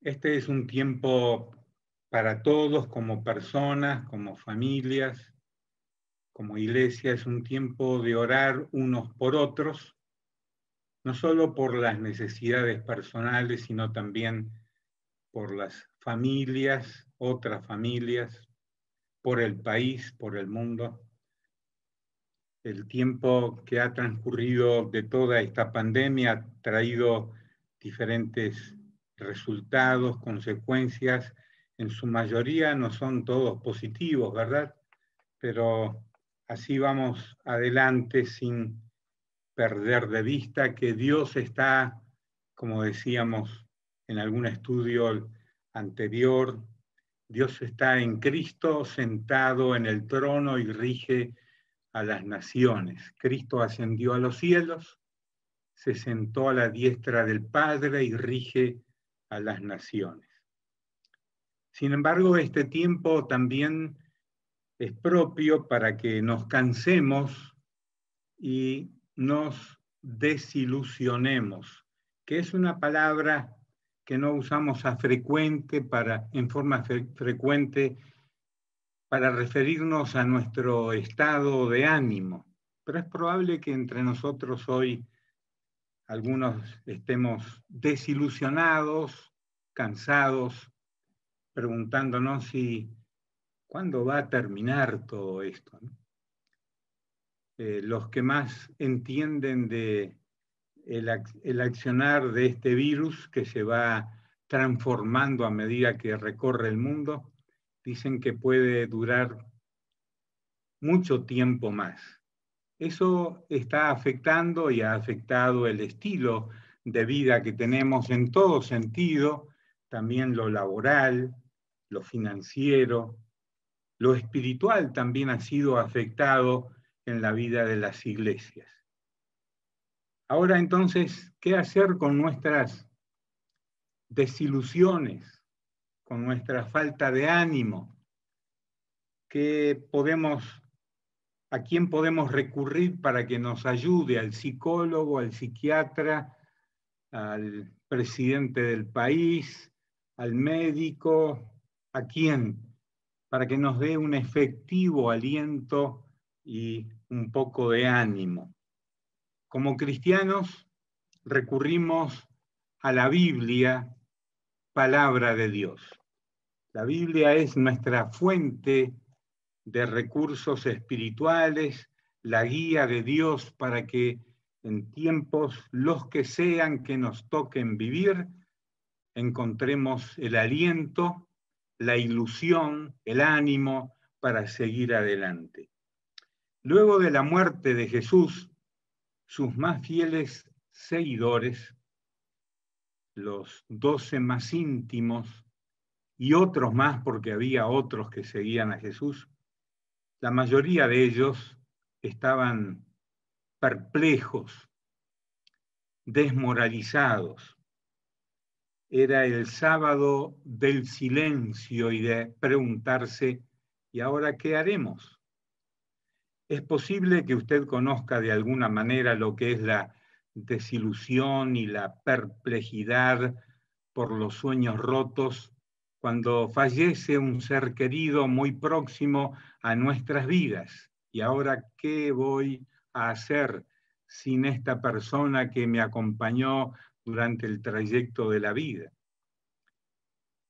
Este es un tiempo para todos, como personas, como familias, como iglesia. Es un tiempo de orar unos por otros, no solo por las necesidades personales, sino también por las familias, otras familias, por el país, por el mundo. El tiempo que ha transcurrido de toda esta pandemia ha traído diferentes resultados, consecuencias. En su mayoría no son todos positivos, ¿verdad? Pero así vamos adelante sin perder de vista que Dios está, como decíamos en algún estudio anterior, Dios está en Cristo sentado en el trono y rige a las naciones. Cristo ascendió a los cielos, se sentó a la diestra del Padre y rige a las naciones. Sin embargo, este tiempo también es propio para que nos cansemos y nos desilusionemos, que es una palabra que no usamos en forma frecuente para referirnos a nuestro estado de ánimo. Pero es probable que entre nosotros hoy algunos estemos desilusionados, cansados, preguntándonos cuándo va a terminar todo esto, ¿no? Los que más entienden de el accionar de este virus que se va transformando a medida que recorre el mundo, dicen que puede durar mucho tiempo más. Eso está afectando y ha afectado el estilo de vida que tenemos en todo sentido, también lo laboral, lo financiero, lo espiritual también ha sido afectado en la vida de las iglesias. Ahora entonces, ¿qué hacer con nuestras desilusiones, con nuestra falta de ánimo? ¿A quién podemos recurrir para que nos ayude? ¿Al psicólogo, al psiquiatra, al presidente del país, al médico? ¿A quién? Para que nos dé un efectivo aliento y un poco de ánimo. Como cristianos recurrimos a la Biblia, palabra de Dios. La Biblia es nuestra fuente de recursos espirituales, la guía de Dios para que en tiempos, los que sean que nos toquen vivir, encontremos el aliento, la ilusión, el ánimo para seguir adelante. Luego de la muerte de Jesús, sus más fieles seguidores, los 12 más íntimos y otros más porque había otros que seguían a Jesús, la mayoría de ellos estaban perplejos, desmoralizados. Era el sábado del silencio y de preguntarse, ¿y ahora qué haremos? Es posible que usted conozca de alguna manera lo que es la desilusión y la perplejidad por los sueños rotos cuando fallece un ser querido muy próximo a nuestras vidas. ¿Y ahora qué voy a hacer sin esta persona que me acompañó durante el trayecto de la vida?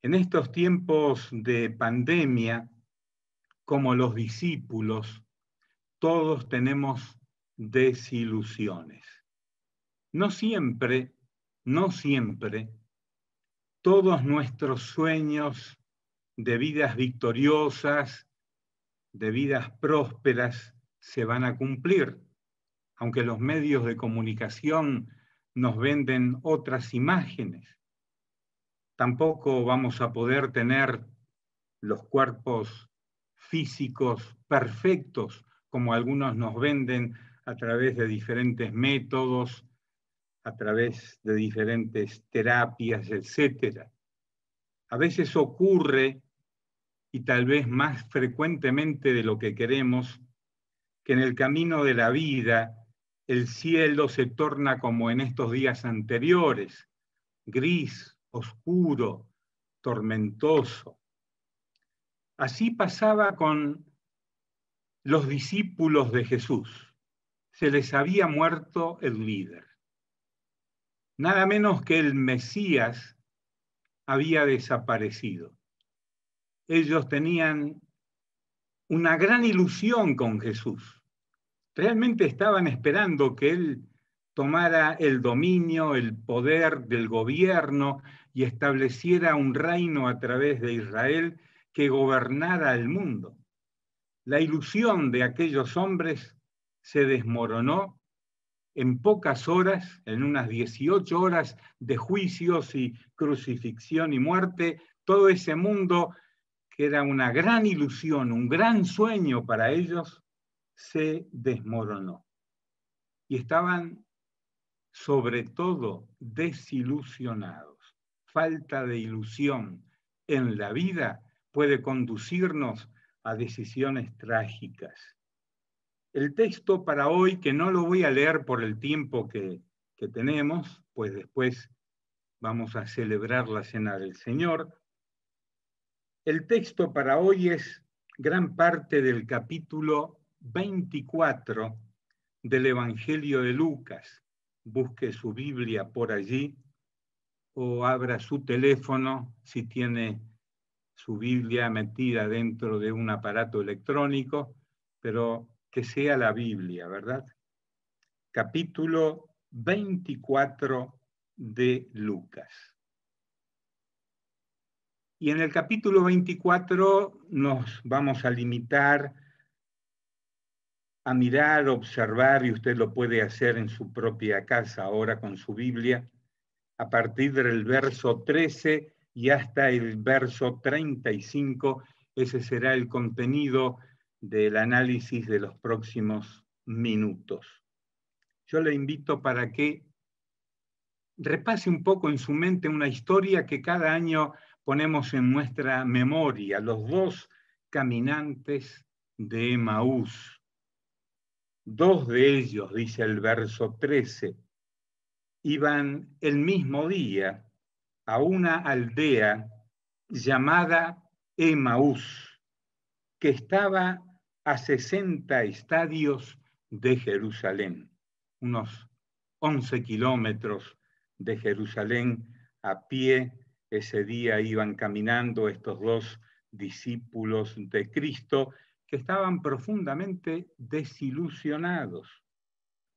En estos tiempos de pandemia, como los discípulos, todos tenemos desilusiones. No siempre, todos nuestros sueños de vidas victoriosas, de vidas prósperas, se van a cumplir, aunque los medios de comunicación nos venden otras imágenes. Tampoco vamos a poder tener los cuerpos físicos perfectos, como algunos nos venden a través de diferentes métodos, a través de diferentes terapias, etc. A veces ocurre, y tal vez más frecuentemente de lo que queremos, que en el camino de la vida el cielo se torna como en estos días anteriores, gris, oscuro, tormentoso. Así pasaba con los discípulos de Jesús. Se les había muerto el líder. Nada menos que el Mesías había desaparecido. Ellos tenían una gran ilusión con Jesús. Realmente estaban esperando que Él tomara el dominio, el poder del gobierno y estableciera un reino a través de Israel que gobernara el mundo. La ilusión de aquellos hombres se desmoronó en pocas horas, en unas 18 horas de juicios y crucifixión y muerte. Todo ese mundo, que era una gran ilusión, un gran sueño para ellos, se desmoronó. Y estaban sobre todo desilusionados. Falta de ilusión en la vida puede conducirnos a decisiones trágicas. El texto para hoy, que no lo voy a leer por el tiempo que tenemos, pues después vamos a celebrar la Cena del Señor. El texto para hoy es gran parte del capítulo 24 del Evangelio de Lucas. Busque su Biblia por allí o abra su teléfono si tiene su Biblia metida dentro de un aparato electrónico, pero que sea la Biblia, ¿verdad? Capítulo 24 de Lucas. Y en el capítulo 24 nos vamos a limitar a mirar, observar, y usted lo puede hacer en su propia casa ahora con su Biblia, a partir del verso 13 y hasta el verso 35. Ese será el contenido del análisis de los próximos minutos. Yo le invito para que repase un poco en su mente una historia que cada año ponemos en nuestra memoria, los dos caminantes de Emaús. Dos de ellos, dice el verso 13, iban el mismo día a una aldea llamada Emaús, que estaba a 60 estadios de Jerusalén, unos 11 kilómetros de Jerusalén a pie. Ese día iban caminando estos dos discípulos de Cristo que estaban profundamente desilusionados.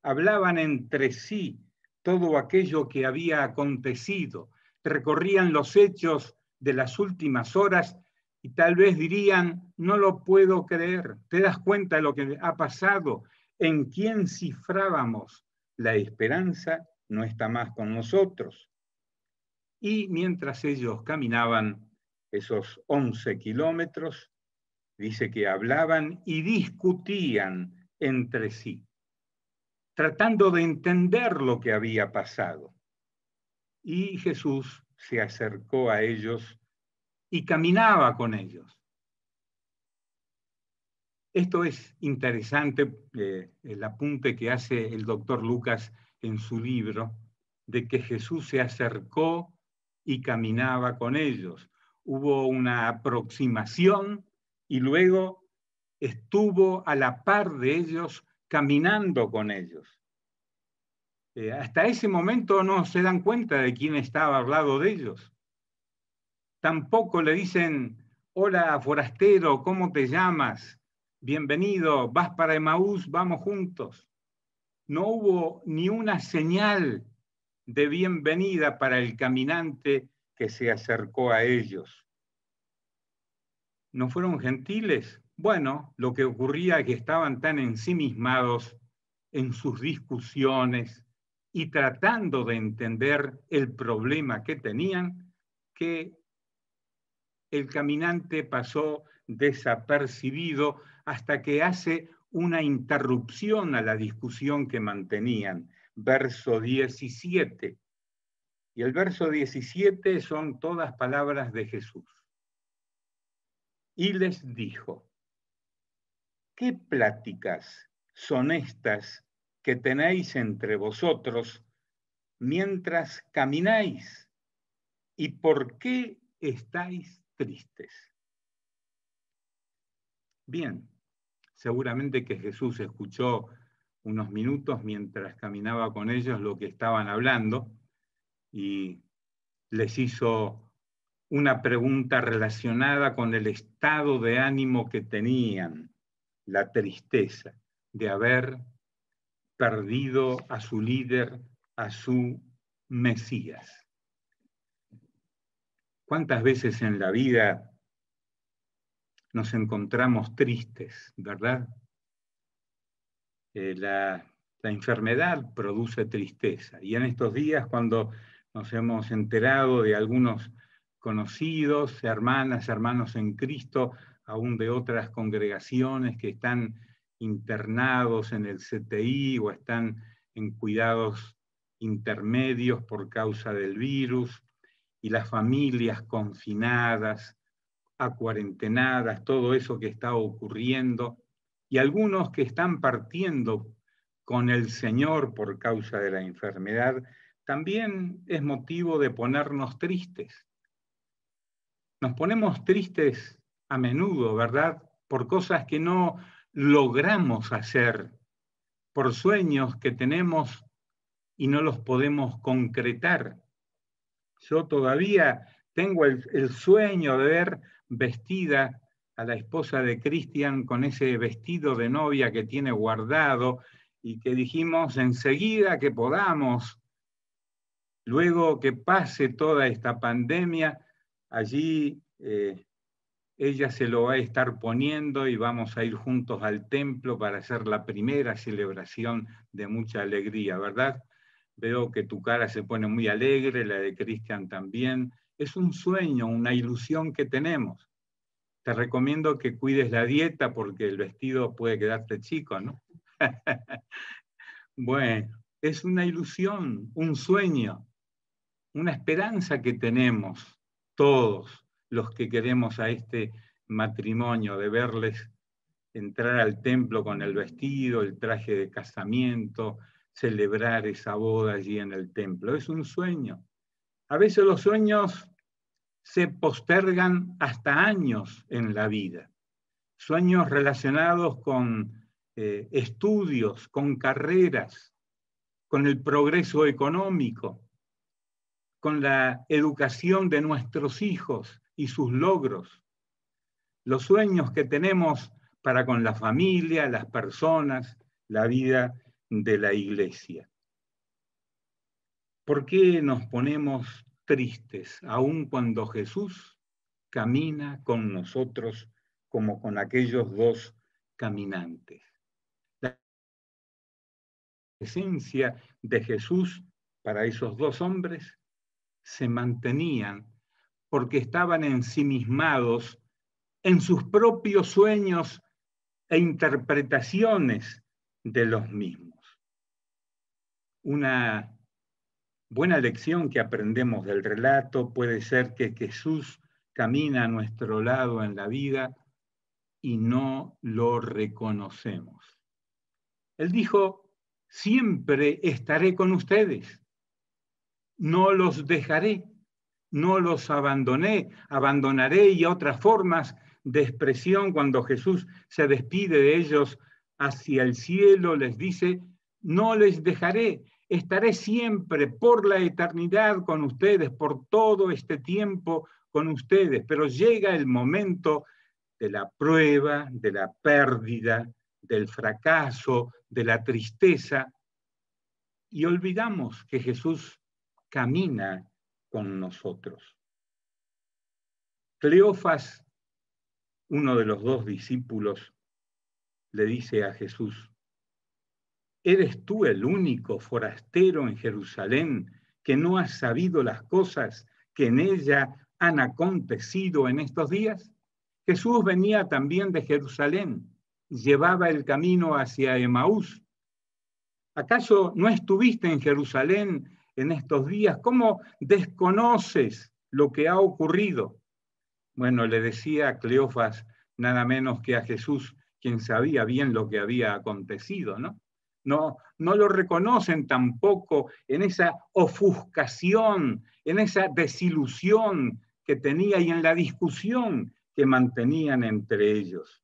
Hablaban entre sí todo aquello que había acontecido, recorrían los hechos de las últimas horas y tal vez dirían, no lo puedo creer, ¿te das cuenta de lo que ha pasado? ¿En quién cifrábamos la esperanza? No está más con nosotros. Y mientras ellos caminaban esos 11 kilómetros, dice que hablaban y discutían entre sí, tratando de entender lo que había pasado. Y Jesús se acercó a ellos y caminaba con ellos. Esto es interesante, el apunte que hace el doctor Lucas en su libro, de que Jesús se acercó y caminaba con ellos. Hubo una aproximación y luego estuvo a la par de ellos, caminando con ellos. Hasta ese momento no se dan cuenta de quién estaba al lado de ellos. Tampoco le dicen, hola forastero, ¿cómo te llamas? Bienvenido, vas para Emaús, vamos juntos. No hubo ni una señal de bienvenida para el caminante que se acercó a ellos. ¿No fueron gentiles? Bueno, lo que ocurría es que estaban tan ensimismados en sus discusiones y tratando de entender el problema que tenían, que el caminante pasó desapercibido hasta que hace una interrupción a la discusión que mantenían. Verso 17. Y el verso 17 son todas palabras de Jesús. Y les dijo, ¿qué pláticas son estas que tenéis entre vosotros mientras camináis? ¿Y por qué estáis tristes? Bien, seguramente que Jesús escuchó unos minutos mientras caminaba con ellos lo que estaban hablando y les hizo una pregunta relacionada con el estado de ánimo que tenían, la tristeza de haber perdido a su líder, a su Mesías. ¿Cuántas veces en la vida nos encontramos tristes, verdad? La enfermedad produce tristeza. Y en estos días, cuando nos hemos enterado de algunos conocidos, hermanas, hermanos en Cristo, aún de otras congregaciones que están internados en el CTI o están en cuidados intermedios por causa del virus, y las familias confinadas, acuarentenadas, todo eso que está ocurriendo, y algunos que están partiendo con el Señor por causa de la enfermedad, también es motivo de ponernos tristes. Nos ponemos tristes a menudo, ¿verdad? Por cosas que no logramos hacer, por sueños que tenemos y no los podemos concretar. Yo todavía tengo el sueño de ver vestida a la esposa de Cristian con ese vestido de novia que tiene guardado y que dijimos enseguida que podamos, luego que pase toda esta pandemia, allí ella se lo va a estar poniendo y vamos a ir juntos al templo para hacer la primera celebración de mucha alegría, ¿verdad? Veo que tu cara se pone muy alegre, la de Cristian también. Es un sueño, una ilusión que tenemos. Te recomiendo que cuides la dieta porque el vestido puede quedarte chico, ¿no? Bueno, es una ilusión, un sueño, una esperanza que tenemos todos los que queremos a este matrimonio, de verles entrar al templo con el vestido, el traje de casamiento, celebrar esa boda allí en el templo. Es un sueño. A veces los sueños se postergan hasta años en la vida. Sueños relacionados con estudios, con carreras, con el progreso económico, con la educación de nuestros hijos y sus logros. Los sueños que tenemos para con la familia, las personas, la vida de la iglesia. ¿Por qué nos ponemos tristes aun cuando Jesús camina con nosotros como con aquellos dos caminantes? La presencia de Jesús para esos dos hombres se mantenían porque estaban ensimismados en sus propios sueños e interpretaciones de los mismos. Una buena lección que aprendemos del relato puede ser que Jesús camina a nuestro lado en la vida y no lo reconocemos. Él dijo, siempre estaré con ustedes, no los dejaré, no los abandonaré, y otras formas de expresión cuando Jesús se despide de ellos hacia el cielo, les dice, no les dejaré, estaré siempre por la eternidad con ustedes, por todo este tiempo con ustedes, pero llega el momento de la prueba, de la pérdida, del fracaso, de la tristeza, y olvidamos que Jesús camina con nosotros. Cleofas, uno de los dos discípulos, le dice a Jesús, ¿eres tú el único forastero en Jerusalén que no has sabido las cosas que en ella han acontecido en estos días? Jesús venía también de Jerusalén, llevaba el camino hacia Emaús. ¿Acaso no estuviste en Jerusalén en estos días? ¿Cómo desconoces lo que ha ocurrido? Bueno, le decía a Cleofas nada menos que a Jesús, quien sabía bien lo que había acontecido, ¿no? No lo reconocen tampoco en esa ofuscación, en esa desilusión que tenía y en la discusión que mantenían entre ellos.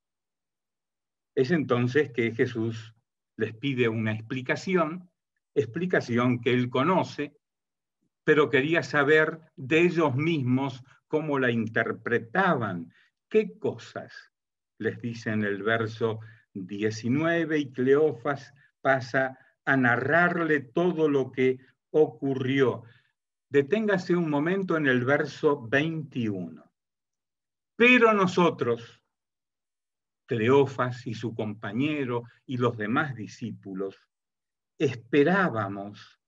Es entonces que Jesús les pide una explicación que él conoce, pero quería saber de ellos mismos cómo la interpretaban. ¿Qué cosas? Les dice en el verso 19, y Cleofas pasa a narrarle todo lo que ocurrió. Deténgase un momento en el verso 21. Pero nosotros, Cleofas y su compañero y los demás discípulos, esperábamos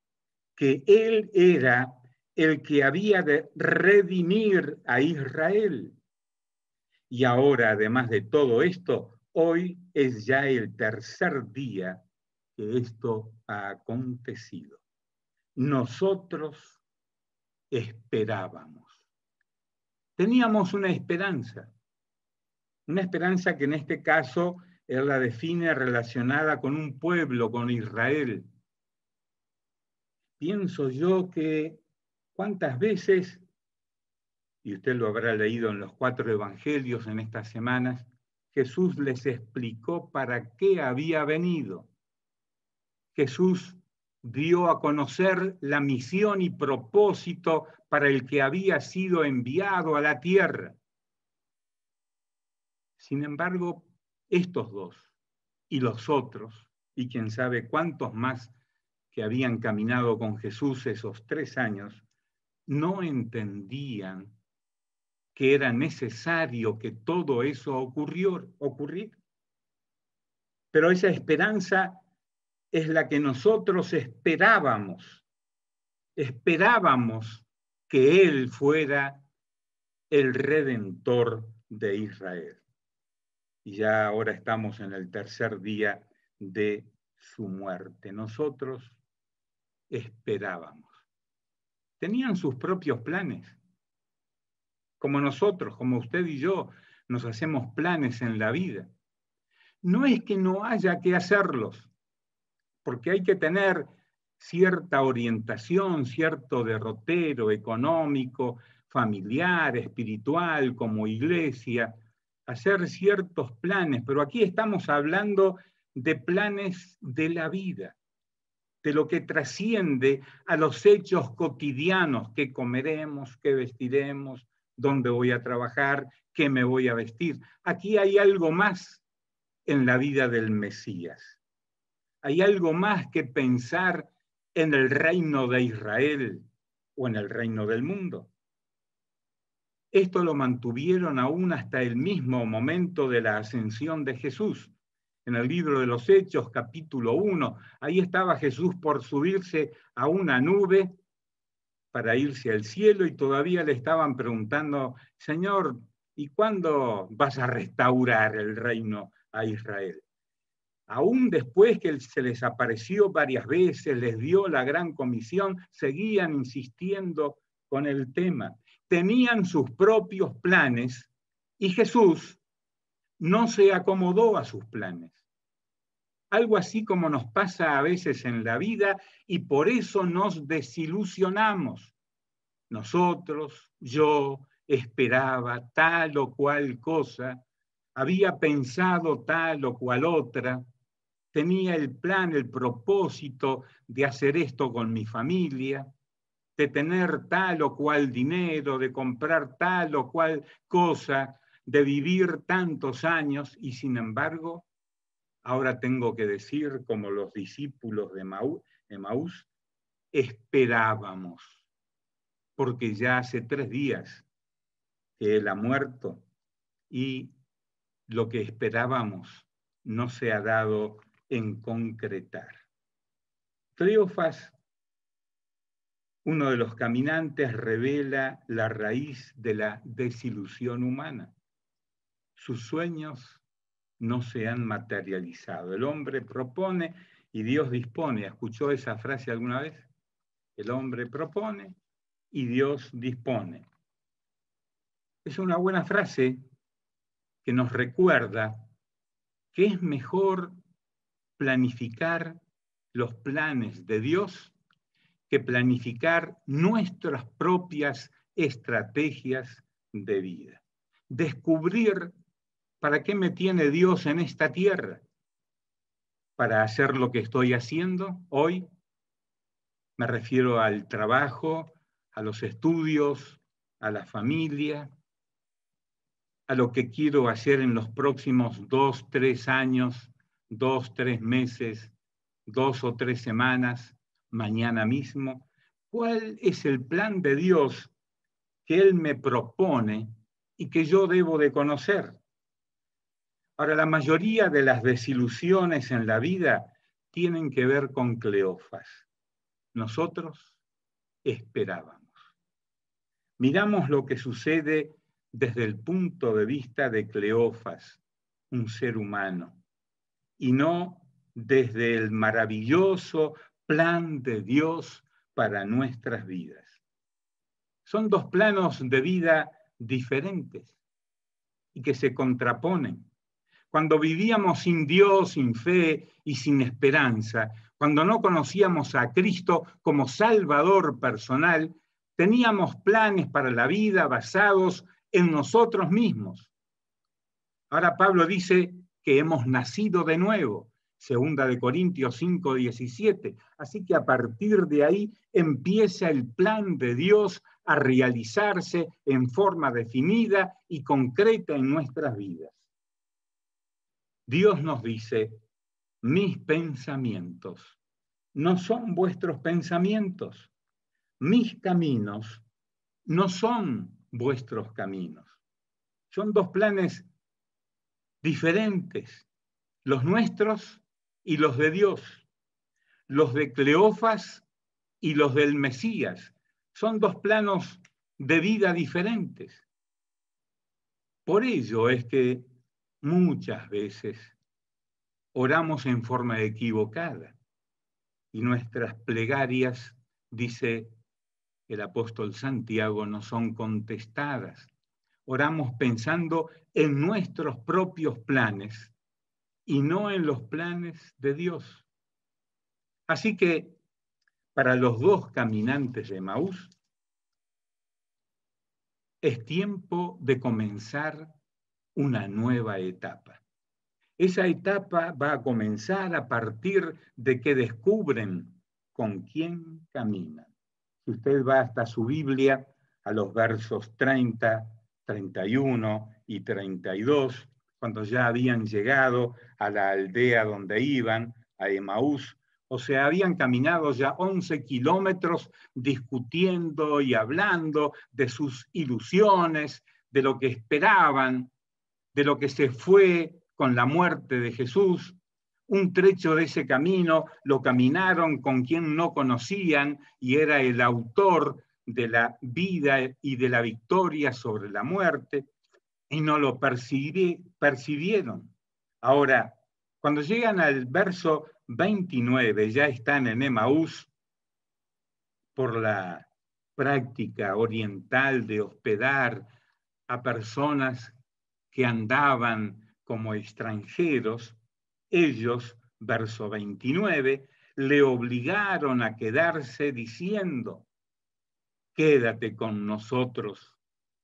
que él era el que había de redimir a Israel. Y ahora, además de todo esto, hoy es ya el tercer día que esto ha acontecido. Nosotros esperábamos. Teníamos una esperanza que en este caso él la define relacionada con un pueblo, con Israel. Pienso yo que cuántas veces, y usted lo habrá leído en los 4 evangelios en estas semanas, Jesús les explicó para qué había venido. Jesús dio a conocer la misión y propósito para el que había sido enviado a la tierra. Sin embargo, estos dos y los otros, y quién sabe cuántos más que habían caminado con Jesús esos 3 años, no entendían que era necesario que todo eso ocurriera. Pero esa esperanza es la que nosotros esperábamos. Esperábamos que Él fuera el Redentor de Israel. Y ya ahora estamos en el tercer día de su muerte. Nosotros esperábamos. Tenían sus propios planes. Como nosotros, como usted y yo, nos hacemos planes en la vida. No es que no haya que hacerlos, porque hay que tener cierta orientación, cierto derrotero económico, familiar, espiritual, como iglesia, hacer ciertos planes, pero aquí estamos hablando de planes de la vida, de lo que trasciende a los hechos cotidianos, qué comeremos, qué vestiremos, dónde voy a trabajar, qué me voy a vestir. Aquí hay algo más en la vida del Mesías. Hay algo más que pensar en el reino de Israel o en el reino del mundo. Esto lo mantuvieron aún hasta el mismo momento de la ascensión de Jesús. En el libro de los Hechos, capítulo 1, ahí estaba Jesús por subirse a una nube para irse al cielo y todavía le estaban preguntando, Señor, ¿y cuándo vas a restaurar el reino a Israel? Aún después que se les apareció varias veces, les dio la gran comisión, seguían insistiendo con el tema. Tenían sus propios planes y Jesús no se acomodó a sus planes. Algo así como nos pasa a veces en la vida y por eso nos desilusionamos. Nosotros, yo, esperaba tal o cual cosa, había pensado tal o cual otra, tenía el plan, el propósito de hacer esto con mi familia, de tener tal o cual dinero, de comprar tal o cual cosa, de vivir tantos años y sin embargo, ahora tengo que decir como los discípulos de Emaús, esperábamos, porque ya hace 3 días que él ha muerto y lo que esperábamos no se ha dado en concretar. Cleofas, uno de los caminantes, revela la raíz de la desilusión humana. Sus sueños no se han materializado. El hombre propone y Dios dispone. ¿Escuchó esa frase alguna vez? El hombre propone y Dios dispone. Es una buena frase que nos recuerda que es mejor planificar los planes de Dios que planificar nuestras propias estrategias de vida. Descubrir para qué me tiene Dios en esta tierra. Para hacer lo que estoy haciendo hoy. Me refiero al trabajo, a los estudios, a la familia, a lo que quiero hacer en los próximos 2, 3 años, 2, 3 meses, 2 o 3 semanas, mañana mismo. ¿Cuál es el plan de Dios que Él me propone y que yo debo de conocer? Ahora, la mayoría de las desilusiones en la vida tienen que ver con Cleofas. Nosotros esperábamos. Miramos lo que sucede desde el punto de vista de Cleofas, un ser humano, y no desde el maravilloso plan de Dios para nuestras vidas. Son dos planos de vida diferentes y que se contraponen. Cuando vivíamos sin Dios, sin fe y sin esperanza, cuando no conocíamos a Cristo como Salvador personal, teníamos planes para la vida basados en nosotros mismos. Ahora Pablo dice que hemos nacido de nuevo, 2 Corintios 5:17. Así que a partir de ahí empieza el plan de Dios a realizarse en forma definida y concreta en nuestras vidas. Dios nos dice, mis pensamientos no son vuestros pensamientos, mis caminos no son vuestros caminos. Son dos planes diferentes, los nuestros y los de Dios, los de Cleofas y los del Mesías. Son dos planos de vida diferentes. Por ello es que muchas veces oramos en forma equivocada y nuestras plegarias, dice el apóstol Santiago, no son contestadas. Oramos pensando en nuestros propios planes y no en los planes de Dios. Así que para los dos caminantes de Emaús, es tiempo de comenzar una nueva etapa. Esa etapa va a comenzar a partir de que descubren con quién caminan. Si usted va hasta su Biblia, a los versos 30, 31 y 32, cuando ya habían llegado a la aldea donde iban, a Emaús, o sea, habían caminado ya 11 kilómetros discutiendo y hablando de sus ilusiones, de lo que esperaban, de lo que se fue con la muerte de Jesús. Un trecho de ese camino lo caminaron con quien no conocían y era el autor de la vida y de la victoria sobre la muerte, y no lo percibieron. Ahora, cuando llegan al verso 29, ya están en Emaús por la práctica oriental de hospedar a personas que andaban como extranjeros. Ellos, verso 29, le obligaron a quedarse diciendo, quédate con nosotros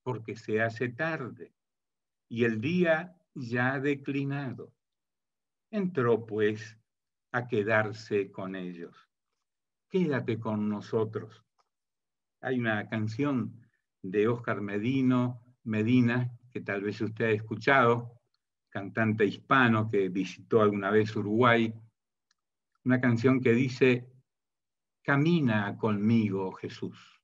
porque se hace tarde y el día ya ha declinado. Entró pues a quedarse con ellos. Quédate con nosotros. Hay una canción de Óscar Medina, que tal vez usted ha escuchado, cantante hispano que visitó alguna vez Uruguay, una canción que dice, camina conmigo, Jesús.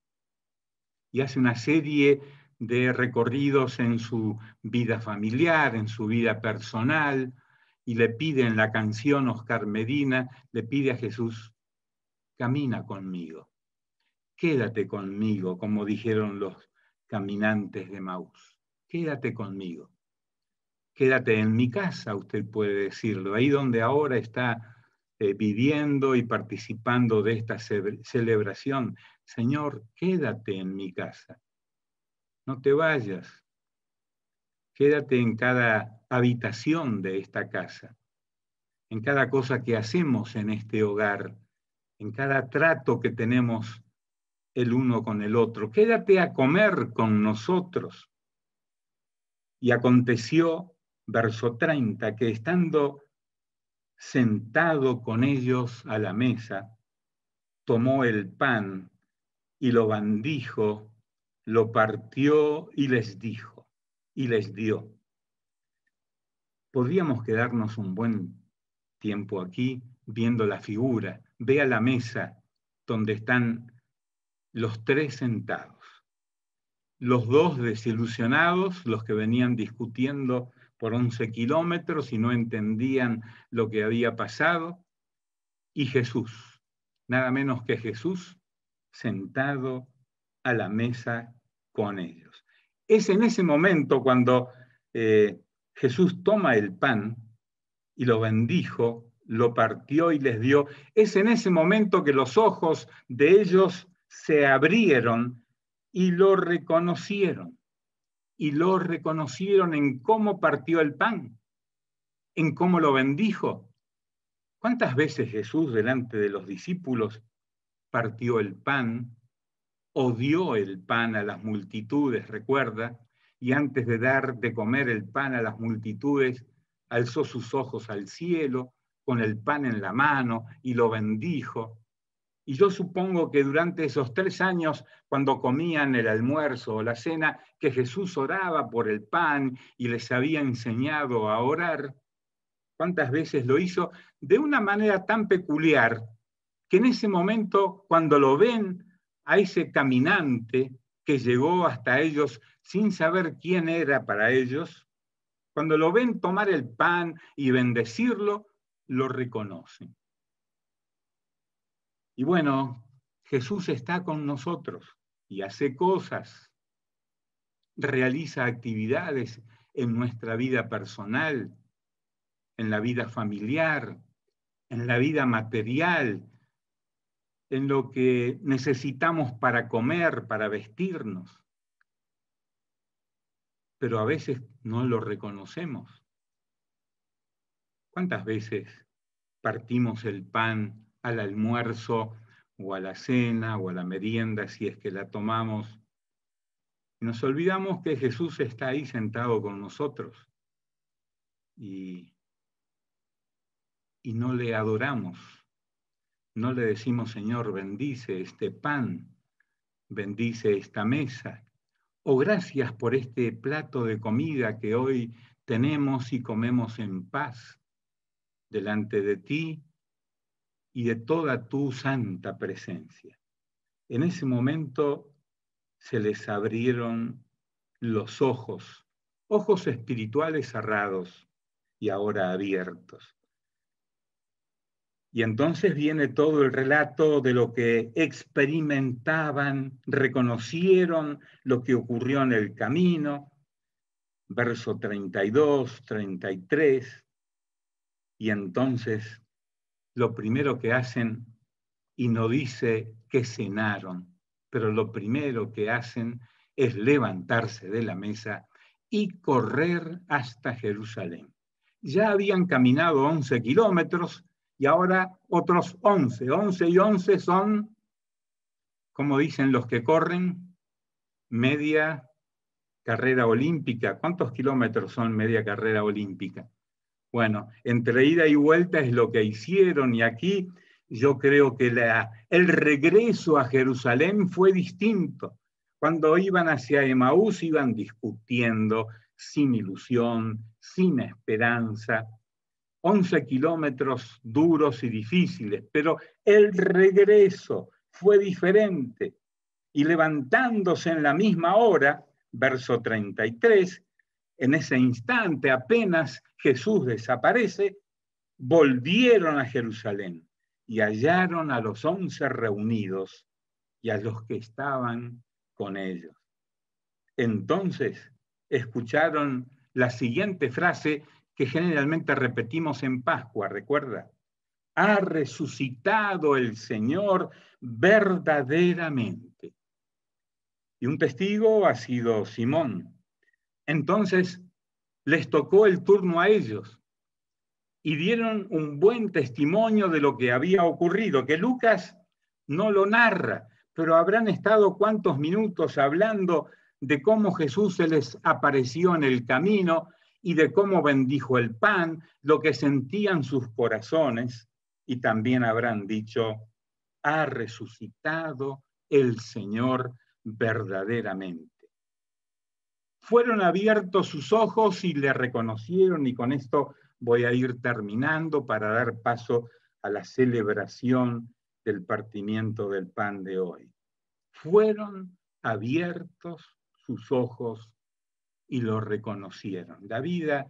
Y hace una serie de recorridos en su vida familiar, en su vida personal, y le pide en la canción Óscar Medina, le pide a Jesús, camina conmigo, quédate conmigo, como dijeron los caminantes de Emaús, quédate conmigo. Quédate en mi casa, usted puede decirlo, ahí donde ahora está viviendo y participando de esta celebración. Señor, quédate en mi casa, no te vayas, quédate en cada habitación de esta casa, en cada cosa que hacemos en este hogar, en cada trato que tenemos el uno con el otro. Quédate a comer con nosotros. Y aconteció, verso 30, que estando sentado con ellos a la mesa, tomó el pan y lo bendijo, lo partió y les dijo, y les dio. Podríamos quedarnos un buen tiempo aquí viendo la figura. Ve a la mesa donde están los tres sentados. Los dos desilusionados, los que venían discutiendo por 11 kilómetros y no entendían lo que había pasado, y Jesús, nada menos que Jesús, sentado a la mesa con ellos. Es en ese momento cuando Jesús toma el pan y lo bendijo, lo partió y les dio. Es en ese momento que los ojos de ellos se abrieron y lo reconocieron. Y lo reconocieron en cómo partió el pan, en cómo lo bendijo. ¿Cuántas veces Jesús delante de los discípulos partió el pan o dio el pan a las multitudes, recuerda? Y antes de dar de comer el pan a las multitudes, alzó sus ojos al cielo con el pan en la mano y lo bendijo. Y yo supongo que durante esos 3 años, cuando comían el almuerzo o la cena, que Jesús oraba por el pan y les había enseñado a orar, ¿cuántas veces lo hizo? De una manera tan peculiar que en ese momento, cuando lo ven a ese caminante que llegó hasta ellos sin saber quién era para ellos, cuando lo ven tomar el pan y bendecirlo, lo reconocen. Y bueno, Jesús está con nosotros y hace cosas, realiza actividades en nuestra vida personal, en la vida familiar, en la vida material, en lo que necesitamos para comer, para vestirnos. Pero a veces no lo reconocemos. ¿Cuántas veces partimos el pan al almuerzo o a la cena o a la merienda, si es que la tomamos? Y nos olvidamos que Jesús está ahí sentado con nosotros y no le adoramos. No le decimos, Señor, bendice este pan, bendice esta mesa, o gracias por este plato de comida que hoy tenemos y comemos en paz delante de ti y de toda tu santa presencia. En ese momento se les abrieron los ojos espirituales cerrados y ahora abiertos. Y entonces viene todo el relato de lo que experimentaban, reconocieron lo que ocurrió en el camino, verso 32, 33, y entonces lo primero que hacen, y no dice que cenaron, pero lo primero que hacen es levantarse de la mesa y correr hasta Jerusalén. Ya habían caminado 11 kilómetros y ahora otros 11. 11 y 11 son, como dicen los que corren, media carrera olímpica. ¿Cuántos kilómetros son media carrera olímpica? Bueno, entre ida y vuelta es lo que hicieron, y aquí yo creo que el regreso a Jerusalén fue distinto. Cuando iban hacia Emaús iban discutiendo, sin ilusión, sin esperanza. 11 kilómetros duros y difíciles, pero el regreso fue diferente. Y levantándose en la misma hora, verso 33, en ese instante apenas Jesús desaparece, volvieron a Jerusalén y hallaron a los 11 reunidos y a los que estaban con ellos. Entonces escucharon la siguiente frase que generalmente repetimos en Pascua, ¿recuerda? Ha resucitado el Señor verdaderamente. Y un testigo ha sido Simón. Entonces les tocó el turno a ellos y dieron un buen testimonio de lo que había ocurrido, que Lucas no lo narra, pero habrán estado cuántos minutos hablando de cómo Jesús se les apareció en el camino y de cómo bendijo el pan, lo que sentían sus corazones, y también habrán dicho, ha resucitado el Señor verdaderamente. Fueron abiertos sus ojos y le reconocieron, y con esto voy a ir terminando para dar paso a la celebración del partimiento del pan de hoy. Fueron abiertos sus ojos y lo reconocieron. La vida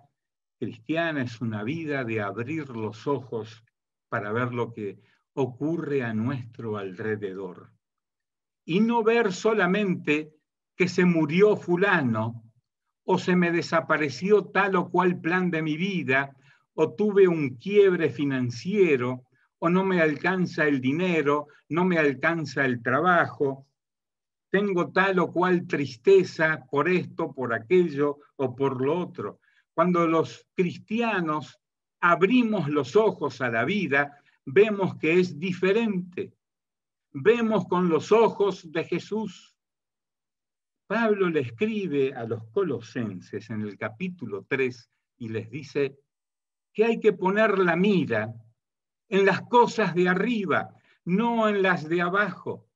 cristiana es una vida de abrir los ojos para ver lo que ocurre a nuestro alrededor. Y no ver solamente que se murió fulano, o se me desapareció tal o cual plan de mi vida, o tuve un quiebre financiero, o no me alcanza el dinero, no me alcanza el trabajo, tengo tal o cual tristeza por esto, por aquello o por lo otro. Cuando los cristianos abrimos los ojos a la vida, vemos que es diferente. Vemos con los ojos de Jesús. Pablo le escribe a los colosenses en el capítulo 3 y les dice que hay que poner la mira en las cosas de arriba, no en las de abajo.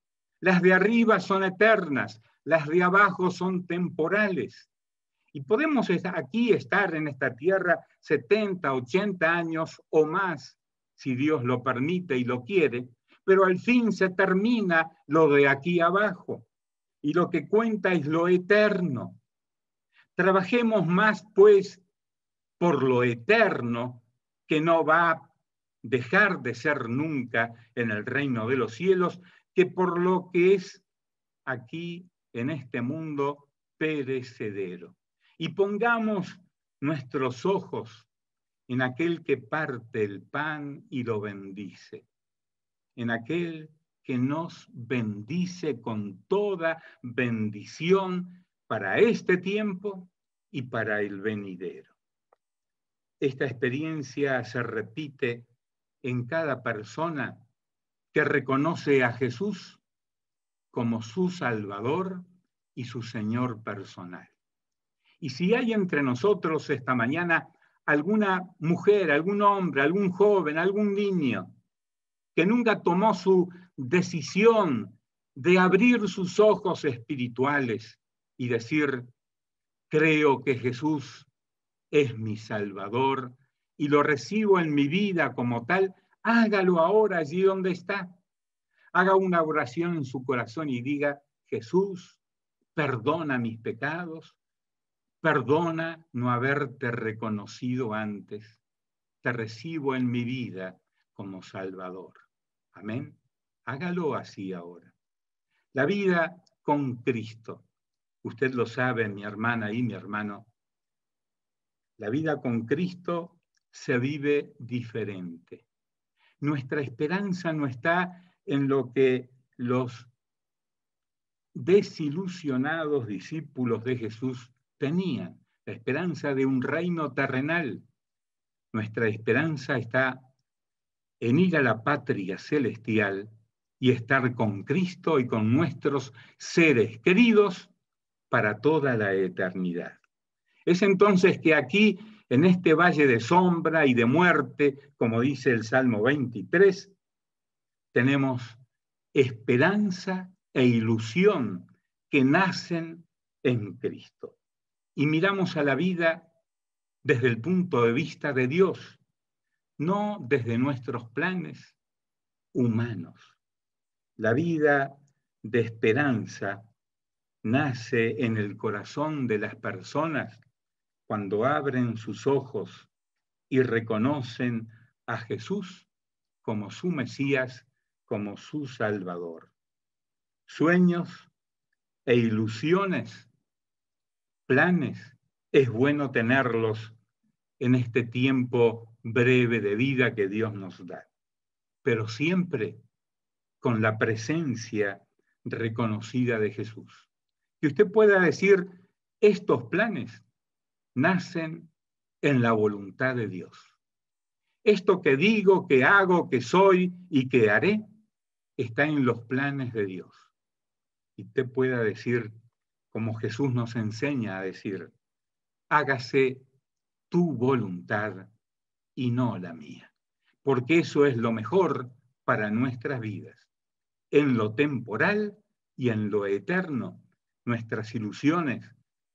Las de arriba son eternas, las de abajo son temporales. Y podemos aquí estar en esta tierra 70, 80 años o más, si Dios lo permite y lo quiere, pero al fin se termina lo de aquí abajo. Y lo que cuenta es lo eterno. Trabajemos más, pues, por lo eterno, que no va a dejar de ser nunca en el reino de los cielos, que por lo que es aquí, en este mundo perecedero. Y pongamos nuestros ojos en aquel que parte el pan y lo bendice, en aquel que nos bendice con toda bendición para este tiempo y para el venidero. Esta experiencia se repite en cada persona que reconoce a Jesús como su Salvador y su Señor personal. Y si hay entre nosotros esta mañana alguna mujer, algún hombre, algún joven, algún niño que nunca tomó su decisión de abrir sus ojos espirituales y decir, creo que Jesús es mi Salvador y lo recibo en mi vida como tal, hágalo ahora allí donde está. Haga una oración en su corazón y diga, Jesús, perdona mis pecados, perdona no haberte reconocido antes, te recibo en mi vida como Salvador. Amén. Hágalo así ahora. La vida con Cristo. Usted lo sabe, mi hermana y mi hermano. La vida con Cristo se vive diferente. Nuestra esperanza no está en lo que los desilusionados discípulos de Jesús tenían, la esperanza de un reino terrenal. Nuestra esperanza está en ir a la patria celestial y estar con Cristo y con nuestros seres queridos para toda la eternidad. Es entonces que aquí, en este valle de sombra y de muerte, como dice el Salmo 23, tenemos esperanza e ilusión que nacen en Cristo. Y miramos a la vida desde el punto de vista de Dios, no desde nuestros planes humanos. La vida de esperanza nace en el corazón de las personas cuando abren sus ojos y reconocen a Jesús como su Mesías, como su Salvador. Sueños e ilusiones, planes, es bueno tenerlos en este tiempo breve de vida que Dios nos da, pero siempre con la presencia reconocida de Jesús. Que usted pueda decir, estos planes nacen en la voluntad de Dios. Esto que digo, que hago, que soy y que haré, está en los planes de Dios. Y usted pueda decir, como Jesús nos enseña a decir, hágase tu voluntad y no la mía, porque eso es lo mejor para nuestras vidas. En lo temporal y en lo eterno, nuestras ilusiones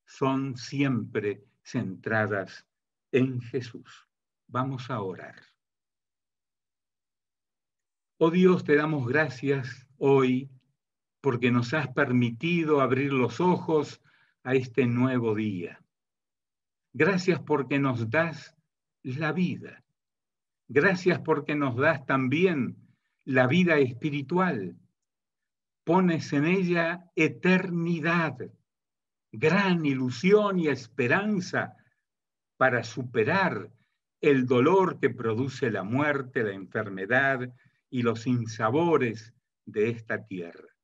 son siempre centradas en Jesús. Vamos a orar. Oh Dios, te damos gracias hoy porque nos has permitido abrir los ojos a este nuevo día. Gracias porque nos das la vida. Gracias porque nos das también la vida espiritual. Pones en ella eternidad, gran ilusión y esperanza para superar el dolor que produce la muerte, la enfermedad y los sinsabores de esta tierra.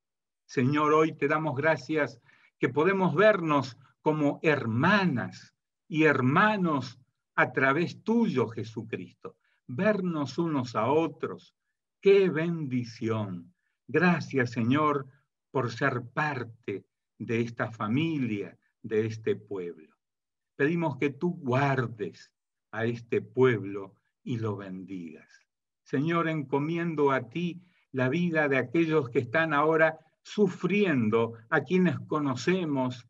Señor, hoy te damos gracias que podemos vernos como hermanas y hermanos a través tuyo, Jesucristo. Vernos unos a otros. ¡Qué bendición! Gracias, Señor, por ser parte de esta familia, de este pueblo. Pedimos que tú guardes a este pueblo y lo bendigas. Señor, encomiendo a ti la vida de aquellos que están ahora sufriendo, a quienes conocemos,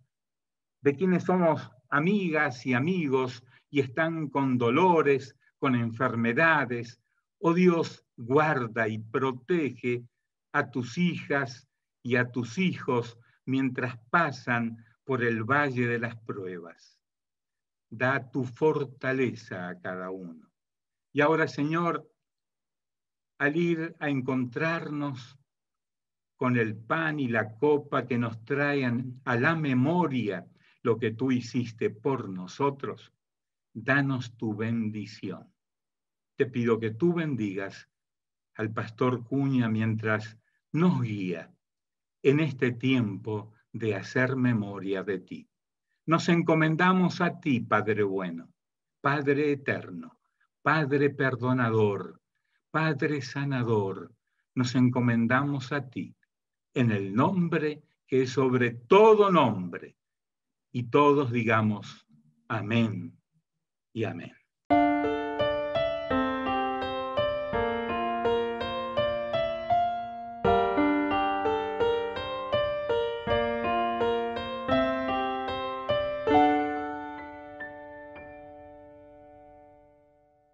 de quienes somos amigas y amigos y están con dolores, con enfermedades. Oh Dios, guarda y protege a tus hijas y a tus hijos mientras pasan por el valle de las pruebas. Da tu fortaleza a cada uno. Y ahora, Señor, al ir a encontrarnos con el pan y la copa que nos traen a la memoria lo que tú hiciste por nosotros, danos tu bendición. Te pido que tú bendigas al pastor Cuña mientras nos guía en este tiempo de hacer memoria de ti. Nos encomendamos a ti, Padre bueno, Padre eterno, Padre perdonador, Padre sanador. Nos encomendamos a ti en el nombre que es sobre todo nombre. Y todos digamos amén y amén.